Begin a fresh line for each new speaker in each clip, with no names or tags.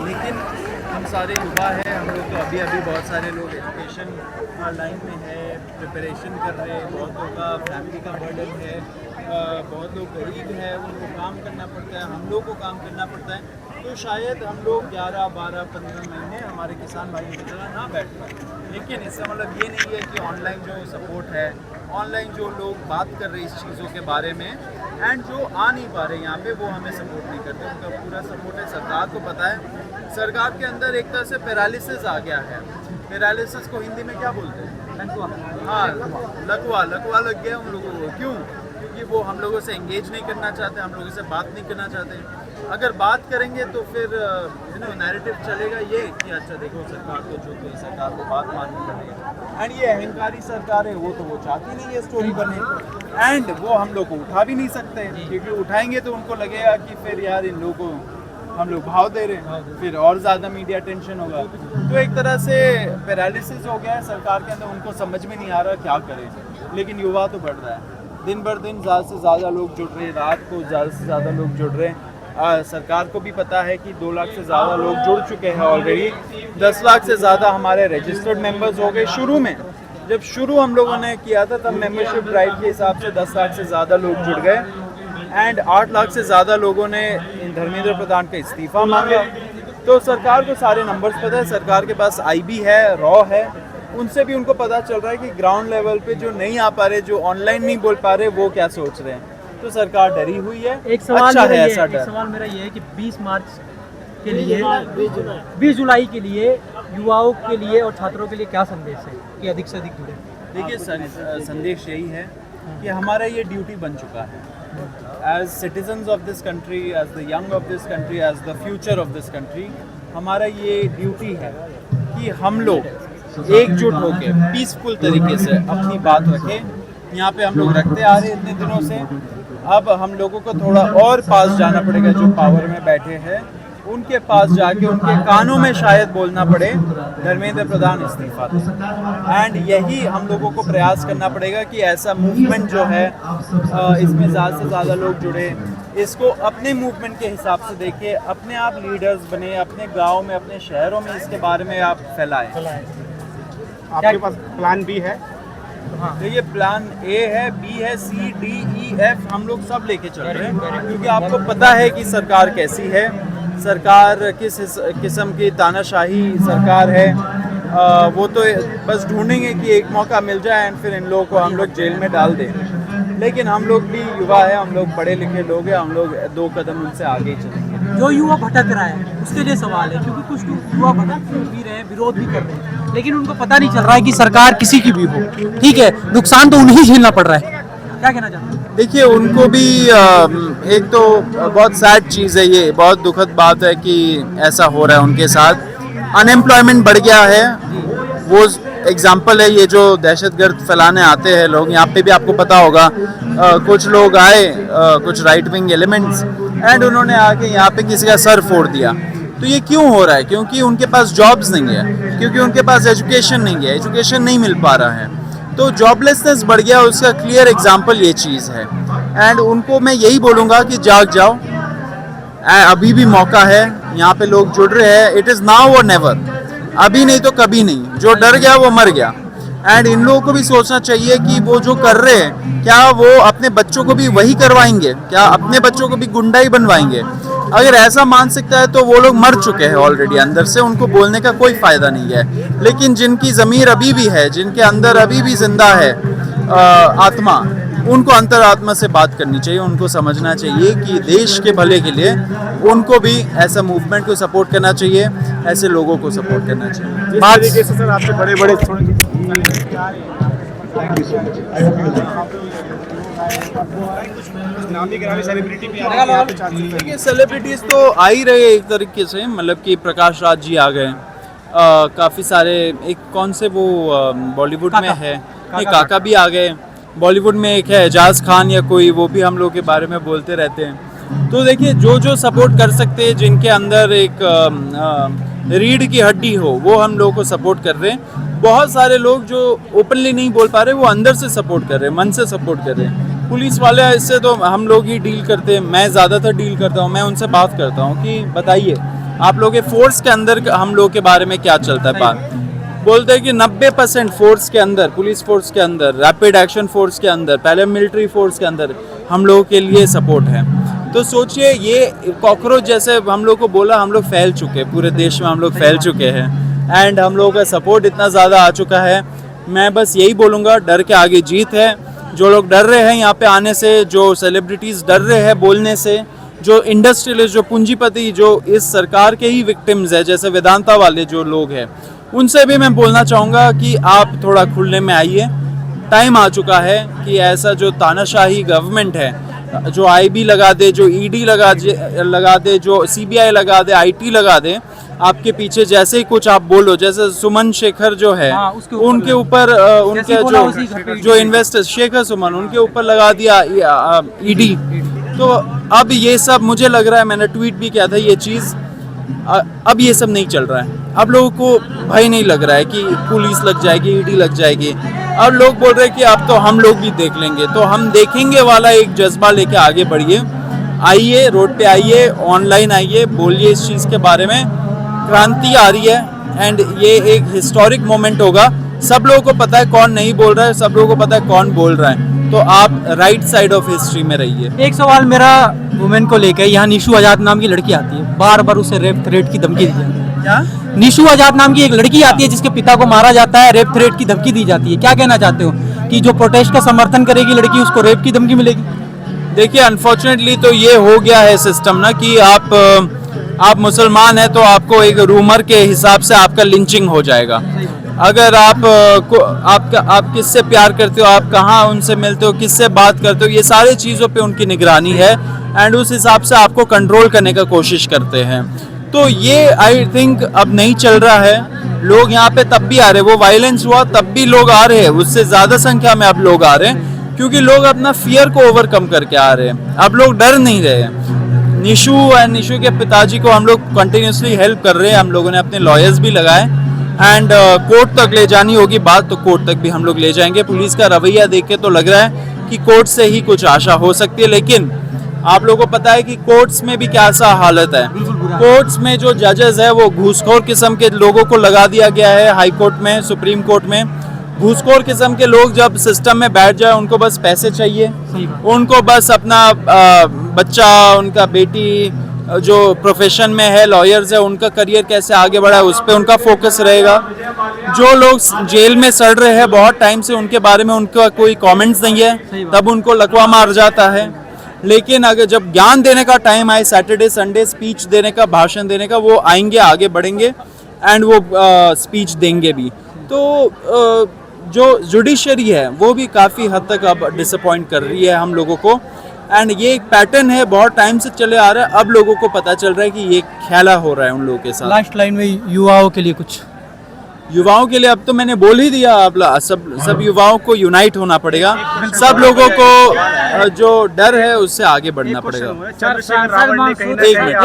लेकिन हम सारे युवा हैं, हम लोग तो अभी बहुत सारे लोग एजुकेशन लाइन में है, प्रिपरेशन कर रहे हैं, बहुत लोगों का फैमिली का बर्डन है, बहुत लोग गरीब हैं, उनको काम करना पड़ता है, हम लोग को काम करना पड़ता है। तो शायद हम लोग 11, 12, 15 महीने हमारे किसान भाई की तरह ना बैठ पाए। लेकिन इसका मतलब ये नहीं है कि ऑनलाइन जो सपोर्ट है, ऑनलाइन जो लोग बात कर रहे हैं इस चीज़ों के बारे में एंड जो आ नहीं पा रहे यहाँ पे, वो हमें सपोर्ट नहीं करते। उनका पूरा सपोर्ट है, सरकार को पता है। सरकार के अंदर एक तरह से पैरालिसिस आ गया है। पैरालिसिस को हिंदी में क्या बोलते हैं? हाँ, लकवा लग गया उन लोगों को। क्यों? क्योंकि वो हम लोगों से एंगेज नहीं करना चाहते, हम लोगों से बात नहीं करना चाहते। अगर बात करेंगे तो फिर नैरेटिव चलेगा ये कि अच्छा देखो सरकार तो जो है, सरकार को बात माननी पड़ेगी। एंड ये अहंकारी सरकार है, वो चाहती नहीं है स्टोरी बने, एंड वो हम लोग को उठा भी नहीं सकते, क्योंकि उठाएंगे तो उनको लगेगा कि फिर यार इन लोगों को हम लोग भाव दे रहे हैं, फिर और ज़्यादा मीडिया टेंशन होगा। तो एक तरह से पैरालिसिस हो गया है सरकार के अंदर, उनको समझ में नहीं आ रहा क्या करें। लेकिन युवा तो बढ़ रहा है, दिन भर दिन ज़्यादा से ज़्यादा लोग जुड़ रहे हैं, रात को ज़्यादा से ज़्यादा लोग जुड़ रहे हैं। सरकार को भी पता है कि 2 लाख से ज़्यादा लोग जुड़ चुके हैं ऑलरेडी। 10 लाख से ज़्यादा हमारे रजिस्टर्ड मेंबर्स हो गए। शुरू में जब शुरू हम लोगों ने किया था तब मेंबरशिप ड्राइव के हिसाब से 10 लाख से ज़्यादा लोग जुड़ गए एंड 8 लाख से ज़्यादा लोगों ने धर्मेंद्र प्रधान का इस्तीफ़ा मांगा। तो सरकार को सारे नंबर्स पता है, सरकार के पास IB है, रॉ है, उनसे भी उनको पता चल रहा है कि ग्राउंड लेवल पे जो नहीं आ पा रहे, जो ऑनलाइन नहीं बोल पा रहे, वो क्या सोच रहे हैं। तो सरकार डरी हुई है।
एक सवाल
अच्छा है ऐसा डर।
एक सवाल मेरा ये है कि 20 मार्च के लिए, 20 जुलाई के लिए युवाओं के लिए और छात्रों के लिए क्या संदेश है कि अधिक से अधिक जुड़े?
देखिए संदेश यही है कि हमारा ये ड्यूटी बन चुका है as citizens of this country, as the young of this country, as the future of this country. हमारा ये ड्यूटी है कि हम लोग एकजुट होकर पीसफुल तरीके से अपनी बात रखें। यहाँ पे हम लोग रखते आ रहे इतने दिनों से, अब हम लोगों को थोड़ा और पास जाना पड़ेगा, जो पावर में बैठे हैं उनके पास जाके उनके कानों में शायद बोलना पड़े धर्मेंद्र प्रधान इस्तीफा दें। एंड यही हम लोगों को प्रयास करना पड़ेगा कि ऐसा मूवमेंट जो है इसमें ज़्यादा से ज़्यादा लोग जुड़े, इसको अपने मूवमेंट के हिसाब से देखें, अपने आप लीडर्स बने, अपने गाँव में, अपने शहरों में इसके बारे में आप फैलाएं।
आपके पास प्लान B है?
देखिए प्लान A है, B है, C, D, E, F हम लोग सब लेके चल रहे हैं, क्योंकि आपको पता है कि सरकार कैसी है, सरकार किस किस्म की तानाशाही सरकार है। वो तो बस ढूंढेंगे कि एक मौका मिल जाए एंड फिर इन लोगों को हम लोग जेल में डाल दें। लेकिन हम लोग भी युवा है, हम लोग पढ़े लिखे लोग हैं, हम लोग 2 कदम उनसे आगे ही चलेंगे।
जो युवा भटक रहा है उसके लिए सवाल है, क्योंकि कुछ युवा भटक भी रहे हैं, विरोध भी कर रहे हैं, लेकिन उनको पता नहीं चल रहा है कि सरकार किसी की भी हो, ठीक है, नुकसान तो उन्हें झेलना पड़ रहा है। क्या कहना चाहते हैं?
देखिए उनको भी एक तो बहुत सैड चीज़ है, ये बहुत दुखद बात है कि ऐसा हो रहा है उनके साथ। अनएम्प्लॉयमेंट बढ़ गया है, वो एग्जाम्पल है। ये जो दहशतगर्द फैलाने आते हैं लोग, यहाँ पे भी आपको पता होगा कुछ लोग आए, कुछ राइट विंग एलिमेंट्स, एंड उन्होंने आके यहाँ पे किसी का सर फोड़ दिया। तो ये क्यों हो रहा है? क्योंकि उनके पास जॉब्स नहीं है, क्योंकि उनके पास एजुकेशन नहीं है, एजुकेशन नहीं मिल पा रहा है, तो जॉबलेसनेस बढ़ गया। उसका क्लियर एग्जाम्पल ये चीज़ है। एंड उनको मैं यही बोलूँगा कि जाग जाओ, अभी भी मौका है, यहाँ पे लोग जुड़ रहे हैं। इट इज़ नाउ और नेवर, अभी नहीं तो कभी नहीं। जो डर गया वो मर गया। एंड इन लोगों को भी सोचना चाहिए कि वो जो कर रहे हैं, क्या वो अपने बच्चों को भी वही करवाएंगे? क्या अपने बच्चों को भी गुंडा ही बनवाएंगे? अगर ऐसा मानसिकता है तो वो लोग मर चुके हैं ऑलरेडी अंदर से, उनको बोलने का कोई फ़ायदा नहीं है। लेकिन जिनकी ज़मीर अभी भी है, जिनके अंदर अभी भी जिंदा है आत्मा, उनको अंतरात्मा से बात करनी चाहिए। उनको समझना चाहिए कि देश के भले के लिए उनको भी ऐसा मूवमेंट को सपोर्ट करना चाहिए, ऐसे लोगों को सपोर्ट करना चाहिए।
जिस तरीके से सर आपसे बड़े-बड़े
सेलिब्रिटीज़ तो आ ही रहे एक तरीके से, मतलब कि प्रकाश राज जी आ गए, काफ़ी सारे, एक कौन से वो बॉलीवुड में है, काका भी आ गए। बॉलीवुड में एक है एजाज खान या कोई, वो भी हम लोग के बारे में बोलते रहते हैं। तो देखिए जो सपोर्ट कर सकते हैं, जिनके अंदर एक रीढ़ की हड्डी हो, वो हम लोगों को सपोर्ट कर रहे हैं। बहुत सारे लोग जो ओपनली नहीं बोल पा रहे, वो अंदर से सपोर्ट कर रहे हैं, मन से सपोर्ट कर रहे हैं। पुलिस वाले इससे तो हम लोग ही डील करते हैं, मैं ज़्यादातर डील करता हूँ, मैं उनसे बात करता हूँ कि बताइए आप लोग के फोर्स के अंदर हम लोग के बारे में क्या चलता है बात, बोलते हैं कि 90% फोर्स के अंदर, पुलिस फोर्स के अंदर, रैपिड एक्शन फोर्स के अंदर, पहले मिलिट्री फोर्स के अंदर हम लोगों के लिए सपोर्ट है। तो सोचिए ये कॉकरोच जैसे हम लोग को बोला, हम लोग फैल चुके हैं, पूरे देश में हम लोग फैल चुके हैं एंड हम लोगों का सपोर्ट इतना ज़्यादा आ चुका है। मैं बस यही बोलूँगा, डर के आगे जीत है। जो लोग डर रहे हैं यहाँ पे आने से, जो सेलिब्रिटीज़ डर रहे हैं बोलने से, जो इंडस्ट्रियलिस्ट, जो पूंजीपति, जो इस सरकार के ही विक्टिम्स है, जैसे वेदांता वाले जो लोग हैं, उनसे भी मैं बोलना चाहूँगा कि आप थोड़ा खुलने में आइए। टाइम आ चुका है कि ऐसा जो तानाशाही गवर्नमेंट है, जो आईबी लगा दे, जो ईडी लगा दे, जो सीबीआई लगा दे, आईटी लगा दे, आपके पीछे जैसे ही कुछ आप बोलो, जैसे सुमन शेखर जो है, उनके ऊपर उनके जो इन्वेस्टर्स, शेखर सुमन, उनके ऊपर लगा दिया ईडी। तो अब ये सब मुझे लग रहा है, मैंने ट्वीट भी किया था ये चीज़, अब ये सब नहीं चल रहा है। अब लोगों को भय नहीं लग रहा है कि पुलिस लग जाएगी, ईडी लग जाएगी। अब लोग बोल रहे हैं कि अब तो हम लोग भी देख लेंगे, तो हम देखेंगे वाला एक जज्बा लेके आगे बढ़िए। आइए, रोड पे आइए, ऑनलाइन आइए, बोलिए इस चीज़ के बारे में। क्रांति आ रही है एंड ये एक हिस्टोरिक मोमेंट होगा। सब लोगों को पता है कौन नहीं बोल रहा है, सब लोगों को पता है कौन बोल रहा है। तो आप राइट साइड ऑफ हिस्ट्री में रहिए।
एक सवाल मेरा वुमेन को लेकर, यहाँ निशु आजाद नाम की लड़की आती है, बार बार उसे रेप थ्रेट की धमकी दी जाती है।
क्या?
निशु आजाद नाम की एक लड़की आती है जिसके पिता को मारा जाता है, रेप थ्रेट की धमकी दी जाती है। क्या कहना चाहते हो कि जो प्रोटेस्ट का समर्थन करेगी लड़की, उसको रेप की धमकी मिलेगी?
देखिए, अनफॉर्चुनेटली तो ये हो गया है सिस्टम ना कि आप मुसलमान हैं तो आपको एक रूमर के हिसाब से आपका लिंचिंग हो जाएगा। अगर आप किससे प्यार करते हो, आप कहाँ उनसे मिलते हो, किससे बात करते हो, ये सारी चीज़ों पे उनकी निगरानी है एंड उस हिसाब से आपको कंट्रोल करने का कोशिश करते हैं। तो ये आई थिंक अब नहीं चल रहा है। लोग यहाँ पे तब भी आ रहे, वो वायलेंस हुआ तब भी लोग आ रहे हैं, उससे ज़्यादा संख्या में अब लोग आ रहे हैं क्योंकि लोग अपना फियर को ओवरकम करके आ रहे हैं। अब लोग डर नहीं रहे। निशु के पिताजी को हम लोग कंटिन्यूसली हेल्प कर रहे हैं। हम लोगों ने अपने लॉयर्स भी लगाए एंड कोर्ट तक ले जानी होगी बात तो कोर्ट तक भी हम लोग ले जाएंगे। पुलिस का रवैया देख के तो लग रहा है कि कोर्ट से ही कुछ आशा हो सकती है, लेकिन आप लोगों को पता है कि कोर्ट्स में भी कैसा हालत है। कोर्ट्स में जो जजेस है वो घूसखोर किस्म के लोगों को लगा दिया गया है। हाई कोर्ट में, सुप्रीम कोर्ट में घूसखोर किस्म के लोग जब सिस्टम में बैठ जाए, उनको बस पैसे चाहिए, उनको बस अपना बच्चा, उनका बेटी जो प्रोफेशन में है, लॉयर्स है, उनका करियर कैसे आगे बढ़ा है उस पर उनका फोकस रहेगा। जो लोग जेल में सड़ रहे हैं बहुत टाइम से, उनके बारे में उनका कोई कमेंट्स नहीं है, तब उनको लकवा मार जाता है। लेकिन अगर जब ज्ञान देने का टाइम आए, सैटरडे संडे स्पीच देने का, भाषण देने का, वो आएंगे, आगे बढ़ेंगे एंड वो स्पीच देंगे भी। तो जो जुडिशरी है वो भी काफ़ी हद तक अब डिसअपॉइंट कर रही है हम लोगों को एंड ये एक पैटर्न है, बहुत टाइम से चले आ रहा है। अब लोगों को पता चल रहा है कि ये खेला हो रहा है उन लोगों के साथ।
लास्ट लाइन में युवाओं के लिए कुछ?
युवाओं के लिए अब तो मैंने बोल ही दिया, अब सब युवाओं को यूनाइट होना पड़ेगा। सब लोगों को जो डर है उससे आगे बढ़ना पड़ेगा।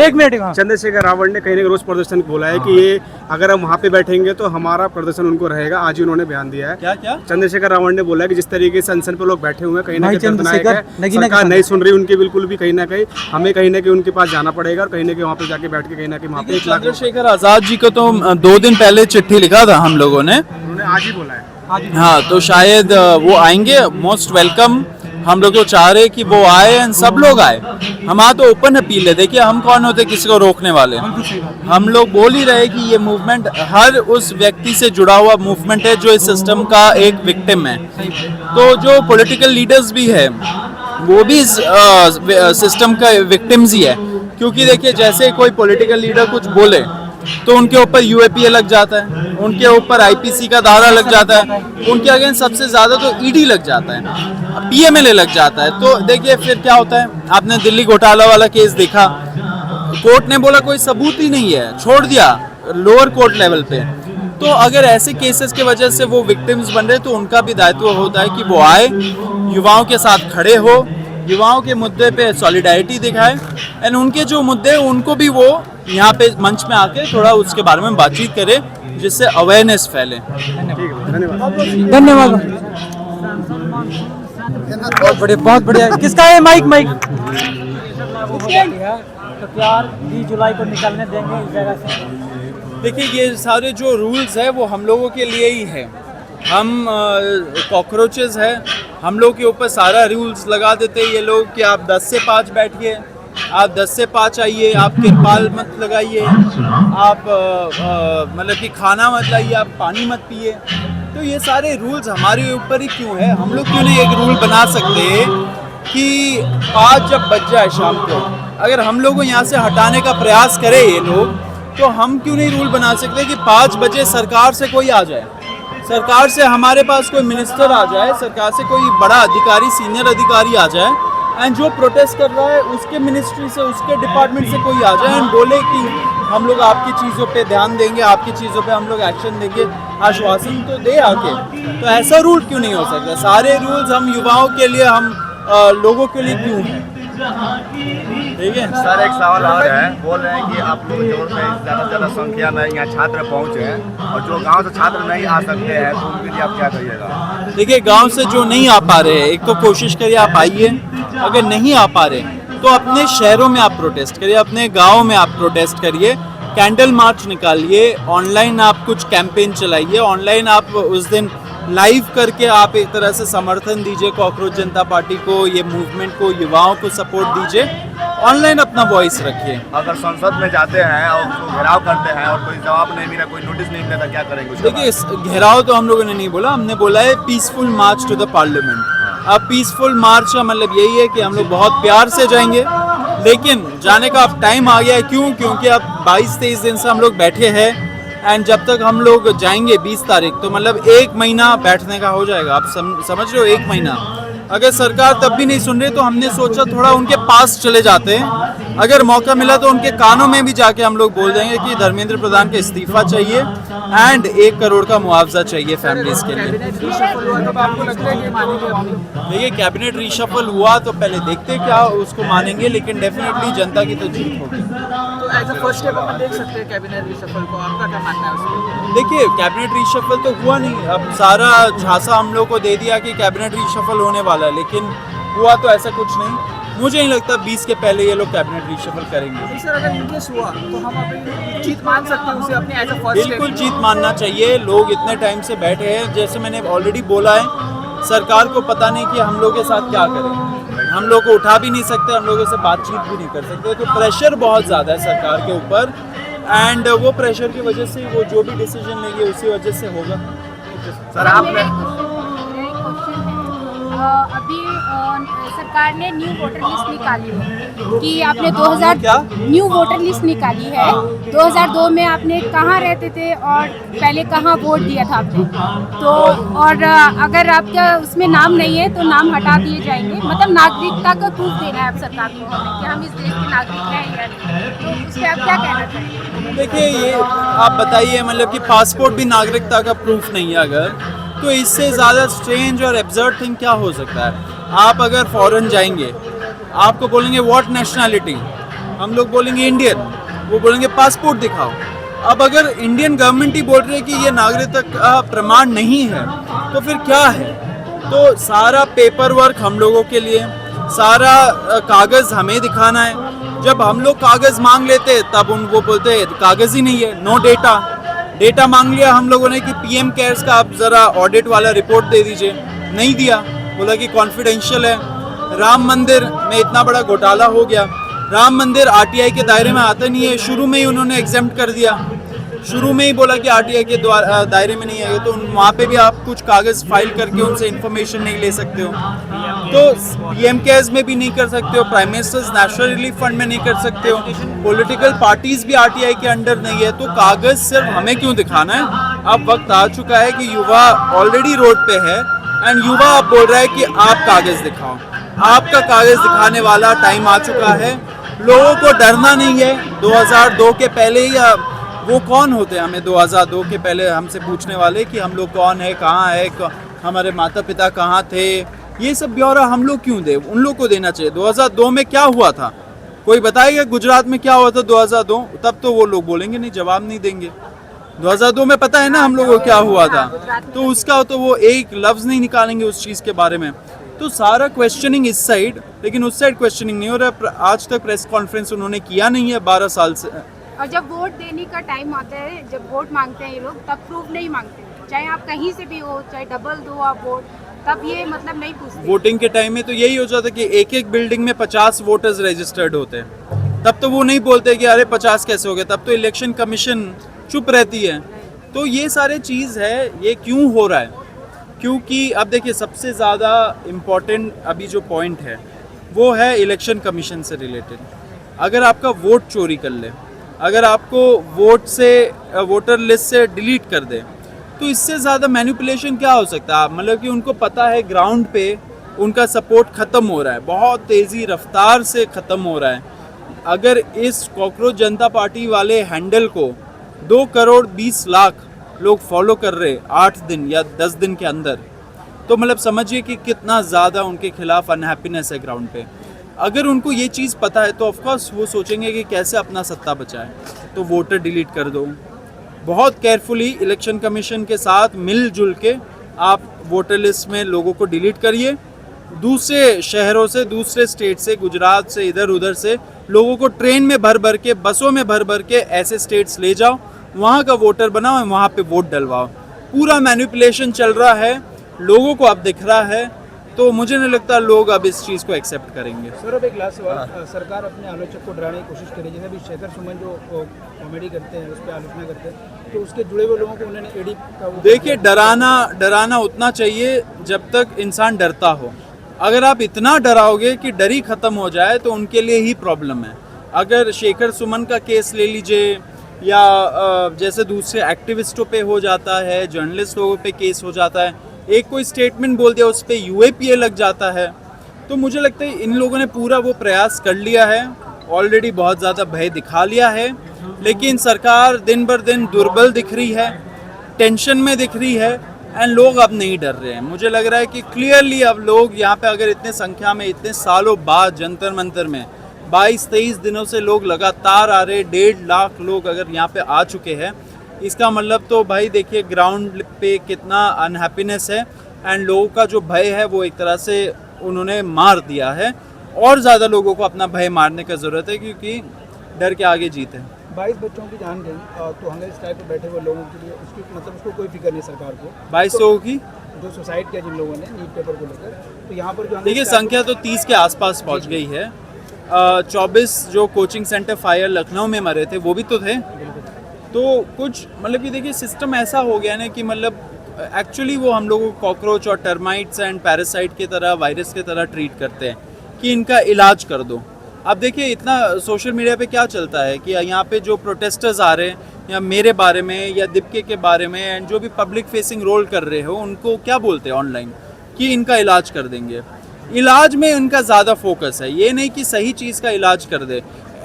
एक मिनट
चंद्रशेखर रावण ने कहीं ना रोज प्रदर्शन बोला है कि ये अगर हम वहाँ पे बैठेंगे तो हमारा प्रदर्शन उनको रहेगा। आज ही उन्होंने बयान दिया है।
क्या
चंद्रशेखर रावण ने बोला है कि जिस तरीके से अनशन पे लोग बैठे हुए हैं, कहीं ना कहीं सरकार नहीं सुन रही उनकी बिल्कुल भी, कहीं ना कहीं हमें कहीं ना कहीं उनके पास जाना पड़ेगा और कहीं ना कहीं वहाँ पे जाके बैठ के कहीं ना कहीं वहाँ पे
चंद्रशेखर आजाद जी को तो 2 दिन पहले चिट्ठी लिखा था हम लोगों ने,
उन्होंने आज ही बोला है।
हाँ, तो शायद वो आएंगे। Most welcome. हम लोग तो चाह रहे कि वो आए एंड सब लोग आए। हमारा तो ओपन अपील है। देखिए, हम कौन होते किसी को रोकने वाले। हम लोग बोल ही रहे कि ये मूवमेंट हर उस व्यक्ति से जुड़ा हुआ मूवमेंट है जो इस सिस्टम का एक विक्टिम है। तो जो पॉलिटिकल लीडर्स भी है वो भी इस सिस्टम का विक्टिम्स ही है, क्योंकि देखिए जैसे कोई पॉलिटिकल लीडर कुछ बोले तो उनके ऊपर यूएपीए लग जाता है, उनके ऊपर आईपीसी का दायरा लग जाता है, उनके अगेंस्ट सबसे ज़्यादा तो ईडी लग जाता है, पीएमएलए लग जाता है। तो देखिए फिर क्या होता है। आपने दिल्ली घोटाला वाला केस देखा, कोर्ट ने बोला कोई सबूत ही नहीं है, छोड़ दिया लोअर कोर्ट लेवल पे। तो अगर ऐसे केसेस की वजह से वो विक्टिम्स बन रहे तो उनका भी दायित्व होता है कि वो आए, युवाओं के साथ खड़े हो, युवाओं के मुद्दे पे सॉलिडारिटी दिखाए एंड उनके जो मुद्दे हैं उनको भी वो यहाँ पे मंच में आके थोड़ा उसके बारे में बातचीत करे, जिससे अवेयरनेस फैले।
धन्यवाद। बहुत बढ़िया। किसका है माइक? तो क्या 20 जुलाई को निकलने देंगे इस जगह से?
देखिए, ये सारे जो रूल्स है वो हम लोगों के लिए ही है। हम कॉकरोचेस है, हम लोग के ऊपर सारा रूल्स लगा देते हैं ये लोग कि आप 10 से 5 बैठिए, आप 10 से 5 आइए, आप तिरपाल मत लगाइए, आप मतलब कि खाना मत लाइए, आप पानी मत पिए। तो ये सारे रूल्स हमारे ऊपर ही क्यों है? हम लोग क्यों नहीं एक रूल बना सकते कि 5 जब बज जाए शाम को, अगर हम लोग को यहाँ से हटाने का प्रयास करे ये लोग, तो हम क्यों नहीं रूल बना सकते कि 5 बजे सरकार से कोई आ जाए, सरकार से हमारे पास कोई मिनिस्टर आ जाए, सरकार से कोई बड़ा अधिकारी, सीनियर अधिकारी आ जाए, एंड जो प्रोटेस्ट कर रहा है उसके मिनिस्ट्री से, उसके डिपार्टमेंट से कोई आ जाए एंड बोले कि हम लोग आपकी चीज़ों पे ध्यान देंगे, आपकी चीज़ों पे हम लोग एक्शन देंगे, आश्वासन तो दे आके। तो ऐसा रूल क्यों नहीं हो सकता? सारे रूल्स हम युवाओं के लिए, हम लोगों के लिए क्यों हैं? ठीक है
सर, एक सवाल और है। बोल रहे हैं कि आप लोग जोर में ज़्यादा से ज़्यादा संख्या में यहाँ छात्र पहुँचे हैं, और जो गांव से छात्र नहीं आ सकते हैं तो उनके लिए आप क्या कहिएगा?
देखिए, गांव से जो नहीं आ पा रहे हैं, एक तो कोशिश करिए आप आइए, अगर नहीं आ पा रहे तो अपने शहरों में आप प्रोटेस्ट करिए, अपने गाँव में आप प्रोटेस्ट करिए, कैंडल मार्च निकालिए, ऑनलाइन आप कुछ कैंपेन चलाइए, ऑनलाइन आप उस दिन लाइव करके आप एक तरह से समर्थन दीजिए कॉकरोच जनता पार्टी को, ये मूवमेंट को, युवाओं को सपोर्ट दीजिए, ऑनलाइन अपना वॉइस रखिए।
अगर संसद में जाते हैं और उसको घेराव करते हैं और कोई जवाब नहीं मिला, कोई नोटिस नहीं मिला, क्या करेंगे?
देखिए, घेराव तो हम लोगों ने नहीं बोला, हमने बोला है peaceful March two the parliament. अब पीसफुल मार्च का मतलब यही है कि हम लोग बहुत प्यार से जाएंगे, लेकिन जाने का अब टाइम आ गया है। क्यों? क्योंकि अब 22-23 दिन से हम लोग बैठे हैं, एंड जब तक हम लोग जाएंगे 20 तारीख, तो मतलब 1 महीना बैठने का हो जाएगा। आप समझ रहे हो, 1 महीना। अगर सरकार तब भी नहीं सुन रही तो हमने सोचा थोड़ा उनके पास चले जाते हैं, अगर मौका मिला तो उनके कानों में भी जाके हम लोग बोल देंगे कि धर्मेंद्र प्रधान का इस्तीफा चाहिए एंड 1 करोड़ का मुआवजा चाहिए फैमिलीज के लिए। देखिए, कैबिनेट रीशफल हुआ तो पहले देखते क्या उसको मानेंगे, लेकिन डेफिनेटली जनता की तो जीत होगी।
तो एज अ फर्स्ट स्टेप अपन देख सकते हैं कैबिनेट रिशफल को, आपका क्या मानना है उसमें?
देखिए, कैबिनेट रीशफल तो हुआ नहीं, अब सारा झांसा हम लोग को दे दिया कि कैबिनेट रीशफल होने वाला है, लेकिन हुआ तो ऐसा कुछ नहीं। मुझे नहीं लगता 20 के पहले ये लोग कैबिनेट रीशफल करेंगे।
सर, अगर इनकेस हुआ तो हम अपनी जीत मान सकते हैं उसे अपने एज अ फर्स्ट?
बिल्कुल जीत मानना चाहिए। लोग इतने टाइम से बैठे हैं, जैसे मैंने ऑलरेडी बोला है, सरकार को पता नहीं कि हम लोग के साथ क्या करें, हम लोग को उठा भी नहीं सकते, हम लोगों से बातचीत भी नहीं कर सकते, तो प्रेशर बहुत ज़्यादा है सरकार के ऊपर, एंड वो प्रेशर की वजह से वो जो भी डिसीजन लेंगे उसी वजह से होगा।
सर, आपने
अभी सरकार ने न्यू वोटर लिस्ट निकाली है कि आपने 2000
क्या
न्यू वोटर लिस्ट निकाली है, 2002 में आपने कहाँ रहते थे और पहले कहाँ वोट दिया था आपने, तो और अगर आपका उसमें नाम नहीं है तो नाम हटा दिए जाएंगे। मतलब नागरिकता का प्रूफ देना है अब सरकार को हमें कि हम इस देश के नागरिक हैं या नहीं, तो उस पर आप क्या कहना चाहिए?
देखिए, ये आप बताइए, मतलब कि पासपोर्ट भी नागरिकता का प्रूफ नहीं है अगर, तो इससे ज़्यादा स्ट्रेंज और एब्सर्ड थिंग क्या हो सकता है? आप अगर फॉरेन जाएंगे, आपको बोलेंगे व्हाट नेशनैलिटी, हम लोग बोलेंगे इंडियन, वो बोलेंगे पासपोर्ट दिखाओ। अब अगर इंडियन गवर्नमेंट ही बोल रही है कि ये नागरिकता का प्रमाण नहीं है, तो फिर क्या है? तो सारा पेपर वर्क हम लोगों के लिए, सारा कागज़ हमें दिखाना है। जब हम लोग कागज़ मांग लेते तब उनको बोलते हैं कागज़ ही नहीं है, नो डेटा। डेटा मांग लिया हम लोगों ने कि पीएम केयर्स का आप ज़रा ऑडिट वाला रिपोर्ट दे दीजिए, नहीं दिया, बोला कि कॉन्फिडेंशियल है। राम मंदिर में इतना बड़ा घोटाला हो गया, राम मंदिर आरटीआई के दायरे में आता नहीं है, शुरू में ही उन्होंने एग्जेम्प्ट कर दिया, शुरू में ही बोला कि आरटीआई के दायरे में नहीं आएगा, तो वहाँ पे भी आप कुछ कागज़ फाइल करके उनसे इन्फॉर्मेशन नहीं ले सकते हो, तो पीएम केयर्स में भी नहीं कर सकते हो, prime ministers national relief fund में नहीं कर सकते हो, पॉलिटिकल पार्टीज भी आरटीआई के अंडर नहीं है, तो कागज़ सिर्फ हमें क्यों दिखाना है? अब वक्त आ चुका है कि युवा ऑलरेडी रोड पे है, एंड युवा अब बोल रहा है कि आप कागज़ दिखाओ, आपका कागज़ दिखाने वाला टाइम आ चुका है। लोगों को डरना नहीं है। 2002 के पहले या वो कौन होते हैं हमें 2002 के पहले हमसे पूछने वाले कि हम लोग कौन है, कहाँ है, हमारे माता पिता कहाँ थे, ये सब ब्यौरा हम लोग क्यों दे? उन लोग को देना चाहिए। 2002 में क्या हुआ था, कोई बताएगा गुजरात में क्या हुआ था 2002? तब तो वो लोग बोलेंगे नहीं, जवाब नहीं देंगे। 2002 में पता है ना हम लोगों को क्या हुआ था, तो उसका तो वो एक लफ्ज़ नहीं निकालेंगे उस चीज़ के बारे में। तो सारा क्वेश्चनिंग इस साइड, लेकिन उस साइड क्वेश्चनिंग नहीं हो रहा। आज तक प्रेस कॉन्फ्रेंस उन्होंने किया नहीं है 12 साल से।
और जब वोट देने का टाइम आता है, जब वोट मांगते हैं ये लोग, तब प्रूफ नहीं मांगते, चाहे आप कहीं से भी हो, चाहे डबल दो आप वोट, तब ये मतलब नहीं पूछते।
वोटिंग के टाइम में तो यही हो जाता कि एक एक बिल्डिंग में 50 वोटर्स रजिस्टर्ड होते हैं, तब तो वो नहीं बोलते कि अरे 50 कैसे हो गए, तब तो इलेक्शन कमीशन चुप रहती है। तो ये सारे चीज़ है, ये क्यों हो रहा है? क्योंकि अब देखिए सबसे ज़्यादा इम्पॉर्टेंट अभी जो पॉइंट है वो है इलेक्शन कमीशन से रिलेटेड। अगर आपका वोट चोरी कर ले, अगर आपको वोट से वोटर लिस्ट से डिलीट कर दे, तो इससे ज़्यादा मैनिपुलेशन क्या हो सकता है? मतलब कि उनको पता है ग्राउंड पे उनका सपोर्ट ख़त्म हो रहा है, बहुत तेज़ी रफ्तार से ख़त्म हो रहा है। अगर इस कॉकरोच जनता पार्टी वाले हैंडल को 2 करोड़ 20 लाख लोग फॉलो कर रहे 8 दिन या 10 दिन के अंदर, तो मतलब समझिए कि कितना ज़्यादा उनके खिलाफ अनहैप्पीनेस है ग्राउंड पे। अगर उनको ये चीज़ पता है तो ऑफकोर्स वो सोचेंगे कि कैसे अपना सत्ता बचाएं, तो वोटर डिलीट कर दो। बहुत केयरफुली इलेक्शन कमीशन के साथ मिलजुल के आप वोटर लिस्ट में लोगों को डिलीट करिए। दूसरे शहरों से, दूसरे स्टेट से, गुजरात से, इधर उधर से लोगों को ट्रेन में भर भर के, बसों में भर भर के ऐसे स्टेट्स ले जाओ, वहाँ का वोटर बनाओ, वहाँ पे वोट डलवाओ। पूरा मैनिपुलेशन चल रहा है, लोगों को अब दिख रहा है, तो मुझे नहीं लगता लोग अब इस चीज़ को एक्सेप्ट करेंगे।
सर अब एक लास्ट सवाल, सरकार अपने आलोचक को डराने की कोशिश करे, जैसे अभी शेखर सुमन जो कॉमेडी करते हैं उस पर आलोचना करते हैं, तो उसके जुड़े हुए लोगों को उन्होंने एडी का
देखिए डराना उतना चाहिए जब तक इंसान डरता हो। अगर आप इतना डराओगे कि डर ही ख़त्म हो जाए तो उनके लिए ही प्रॉब्लम है। अगर शेखर सुमन का केस ले लीजिए, या जैसे दूसरे एक्टिविस्टों पे हो जाता है, जर्नलिस्ट लोगों पे केस हो जाता है, एक कोई स्टेटमेंट बोल दिया उस पर UAPA लग जाता है, तो मुझे लगता है इन लोगों ने पूरा वो प्रयास कर लिया है, ऑलरेडी बहुत ज़्यादा भय दिखा लिया है। लेकिन सरकार दिन बर दिन दुर्बल दिख रही है, टेंशन में दिख रही है, एंड लोग अब नहीं डर रहे हैं। मुझे लग रहा है कि क्लियरली अब लोग यहाँ पे अगर इतने संख्या में, इतने सालों बाद जंतर मंतर में 22-23 दिनों से लोग लगातार आ रहे, 1.5 लाख लोग अगर यहाँ पे आ चुके हैं, इसका मतलब तो भाई देखिए ग्राउंड पे कितना अनहैप्पीनेस है, एंड लोगों का जो भय है वो एक तरह से उन्होंने मार दिया है। और ज़्यादा लोगों को अपना भय मारने का ज़रूरत है, क्योंकि डर के आगे जीत है।
22 बच्चों की जान गई, तो हंगर स्ट्राइक पर बैठे हुए लोगों के लिए उसकी मतलब उसको कोई फिक्र नहीं सरकार को।
22 लोगों की
जो सुसाइड किया जिन लोगों ने नीट पेपर को लेकर, तो यहाँ पर जो
देखिए संख्या तो 30 के आसपास पहुँच गई है। 24 जो कोचिंग सेंटर फायर लखनऊ में मरे थे वो भी तो थे। तो कुछ मतलब कि देखिए सिस्टम ऐसा हो गया ना कि मतलब एक्चुअली वो हम लोगों को कॉकरोच और टर्माइट्स एंड पैरासाइट की तरह, वायरस की तरह ट्रीट करते हैं कि इनका इलाज कर दो। अब देखिए इतना सोशल मीडिया पे क्या चलता है कि यहाँ पे जो प्रोटेस्टर्स आ रहे हैं, या मेरे बारे में या दीपके के बारे में, एंड जो भी पब्लिक फेसिंग रोल कर रहे हो, उनको क्या बोलते हैं ऑनलाइन कि इनका इलाज कर देंगे। इलाज में उनका ज़्यादा फोकस है, ये नहीं कि सही चीज़ का इलाज कर दे।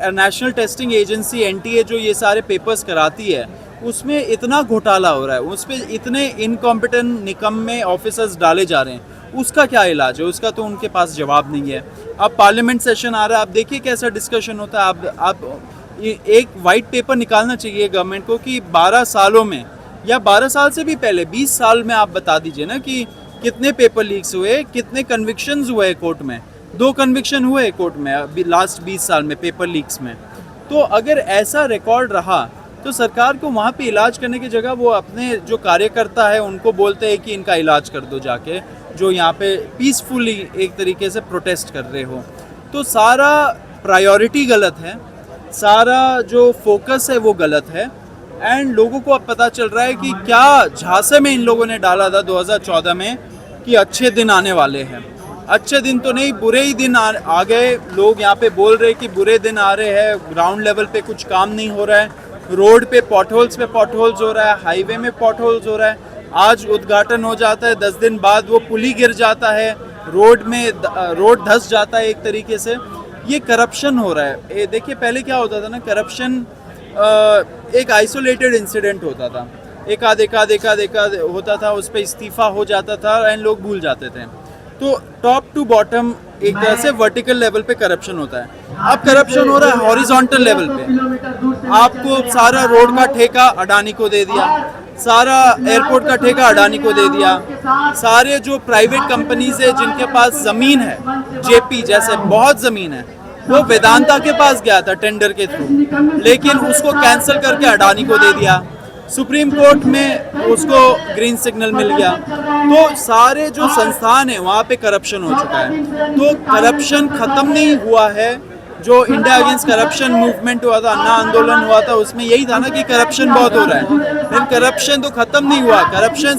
नेशनल टेस्टिंग एजेंसी NTA जो ये सारे पेपर्स कराती है, उसमें इतना घोटाला हो रहा है, उस पर इतने इनकॉम्पिटेंट निकम्मे ऑफिसर्स डाले जा रहे हैं, उसका क्या इलाज है? उसका तो उनके पास जवाब नहीं है। अब पार्लियामेंट सेशन आ रहा है, आप देखिए कैसा डिस्कशन होता है। आप एक वाइट पेपर निकालना चाहिए गवर्नमेंट को कि 12 सालों में, या 12 साल से भी पहले 20 साल में आप बता दीजिए ना कि कितने पेपर लीक्स हुए, कितने कन्विक्शंस हुए कोर्ट में। 2 कन्विक्शन हुए कोर्ट में अभी लास्ट 20 साल में पेपर लीक्स में। तो अगर ऐसा रिकॉर्ड रहा तो सरकार को वहाँ पे इलाज करने की जगह वो अपने जो कार्यकर्ता है उनको बोलते हैं कि इनका इलाज कर दो जाके, जो यहाँ पे पीसफुली एक तरीके से प्रोटेस्ट कर रहे हो। तो सारा प्रायोरिटी गलत है, सारा जो फोकस है वो गलत है, एंड लोगों को अब पता चल रहा है कि क्या झांसे में इन लोगों ने डाला था 2014 में कि अच्छे दिन आने वाले हैं। अच्छे दिन तो नहीं, बुरे ही दिन आ गए। लोग यहाँ पे बोल रहे कि बुरे दिन आ रहे हैं, ग्राउंड लेवल पे कुछ काम नहीं हो रहा है, रोड पे पॉटहोल्स हो रहा है, हाईवे में पॉटहोल्स हो रहा है। आज उद्घाटन हो जाता है, 10 दिन बाद वो पुल ही गिर जाता है, रोड धंस जाता है एक तरीके से। ये करप्शन हो रहा है। देखिए पहले क्या होता था ना, करप्शन एक आइसोलेटेड इंसिडेंट होता था, एक आध होता था, उस पर इस्तीफा हो जाता था एंड लोग भूल जाते थे। तो टॉप टू बॉटम एक तरह से वर्टिकल लेवल पे करप्शन होता है। अब करप्शन हो रहा है हॉरिजॉन्टल लेवल पे। आपको सारा रोड का ठेका अडानी को दे दिया, सारा एयरपोर्ट का ठेका अडानी को दे दिया। सारे जो प्राइवेट कंपनीज है जिनके पास ज़मीन है, जेपी जैसे बहुत ज़मीन है, वो वेदांता के पास गया था टेंडर के थ्रू, लेकिन उसको कैंसिल करके अडानी को दे दिया। सुप्रीम कोर्ट में उसको ग्रीन सिग्नल मिल गया। तो सारे जो संस्थान है वहाँ पे करप्शन हो चुका है। तो करप्शन ख़त्म नहीं हुआ है। जो इंडिया अगेंस्ट करप्शन मूवमेंट हुआ था, अन्ना आंदोलन हुआ था, उसमें यही था ना कि करप्शन बहुत हो रहा है, लेकिन करप्शन तो खत्म नहीं हुआ। करप्शन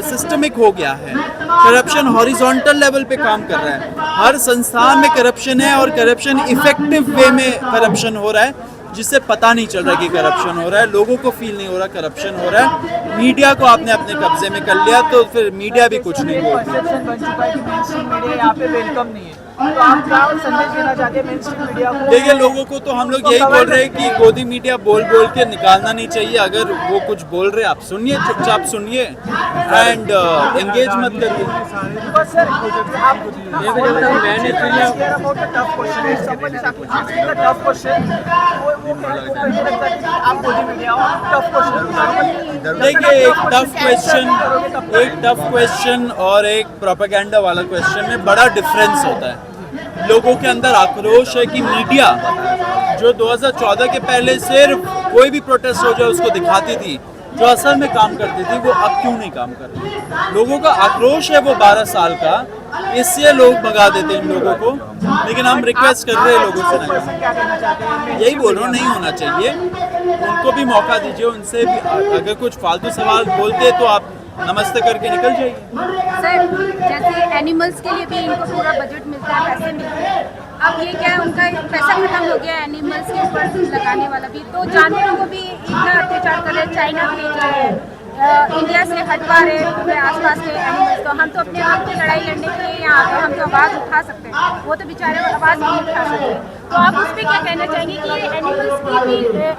सिस्टमिक हो गया है। करप्शन हॉरिजॉन्टल लेवल पे काम कर रहा है। हर संस्थान में करप्शन है और करप्शन इफेक्टिव वे में करप्शन हो रहा है, जिससे पता नहीं चल रहा कि करप्शन हो रहा है, लोगों को फील नहीं हो रहा करप्शन हो रहा है। मीडिया को आपने अपने कब्जे में कर लिया तो फिर मीडिया भी कुछ नहीं बोलती।
परसेप्शन बन चुका है कि मेन स्ट्रीम मीडिया यहाँ पे वेलकम नहीं है, तो आप क्या संदेश देना चाहते हैं मेन स्ट्रीम मीडिया को?
देखिए, लोगों को तो हम लोग यही बोल रहे हैं कि गोदी मीडिया बोल बोल के निकालना नहीं चाहिए। अगर वो कुछ बोल रहे आप सुनिए, चुपचाप सुनिए एंड एंगेज मत करिए। देखिए, एक टफ क्वेश्चन और एक प्रोपेगेंडा वाला क्वेश्चन में बड़ा डिफरेंस होता है। लोगों के अंदर आक्रोश है कि मीडिया जो 2014 के पहले सिर्फ कोई भी प्रोटेस्ट हो जाए उसको दिखाती थी, जो असल में काम करती थी, वो अब क्यों नहीं काम कर रही। लोगों का आक्रोश है वो 12 साल का, इससे लोग भगा देते हैं इन लोगों को। लेकिन हम रिक्वेस्ट कर रहे हैं लोगों से, नहीं, यही बोल रहा हूँ, नहीं होना चाहिए। उनको भी मौका दीजिए। उनसे भी अगर कुछ फालतू सवाल बोलते तो आप नमस्ते करके निकल जाइए।
सर, जैसे एनिमल्स के लिए भी इनको पूरा बजट मिलता है, पैसे मिलते हैं, अब ये क्या है, उनका पैसा खत्म हो गया एनिमल्स के ऊपर लगाने वाला भी, तो जानवरों को भी इतना अत्याचार कर रहे हैं, चाइना भेज रहे हैं, इंडिया से हटवा रहे हैं आसपास के एनिमल्स। तो हम तो अपने हक की लड़ाई लड़ने के लिए यहाँ आते हैं, हम तो आवाज़ उठा सकते हैं, वो तो बेचारे आवाज़ नहीं उठा सकते। तो आप उस पर क्या कहना चाहेंगे कि ये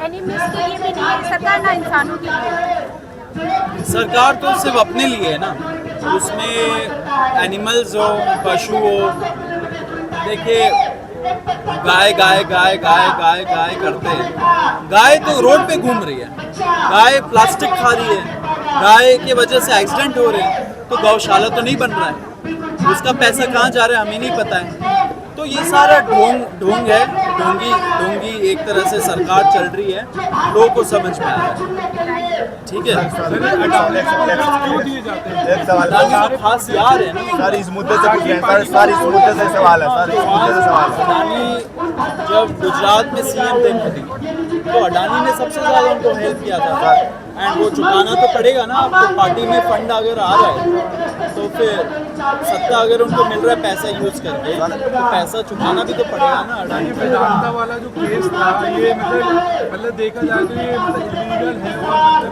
एनिमल्स के लिए भी नहीं है सरकार, ना इंसानों के लिए?
सरकार तो सिर्फ अपने लिए है ना, उसमें एनिमल्स हो, पशु हो। देखिए, गाय गाय गाय गाय गाय गाय करते हैं। गाय तो रोड पे घूम रही है, गाय प्लास्टिक खा रही है, गाय की वजह से एक्सीडेंट हो रहे हैं, तो गौशाला तो नहीं बन रहा है। उसका पैसा कहाँ जा रहा है हमें नहीं पता है। तो ये सारा ढोंग है, ढोंगी एक तरह से सरकार चल रही है, लोगों को समझ में आ रहा है। ठीक है,
एक सवाल
अडानी खास यार है ना
सर, इस मुद्दे से कुछ सर, इस मुद्दे से सवाल है सर, इस मुद्दे से सवाल है।
अडानी जब गुजरात में सीएम थे मोदी, तो अडानी ने सबसे ज़्यादा उनको हेल्प किया था। एंड वो चुकाना तो पड़ेगा ना, आपको पार्टी में फंड अगर आ रहा है तो फिर सत्ता अगर उनको मिल रहा है पैसा यूज़ करके, तो पैसा चुकाना भी तो पड़ेगा ना। अडानी
वेदांता वाला जो केस था, ये मतलब देखा जाए तो ये मतलब इलीगल है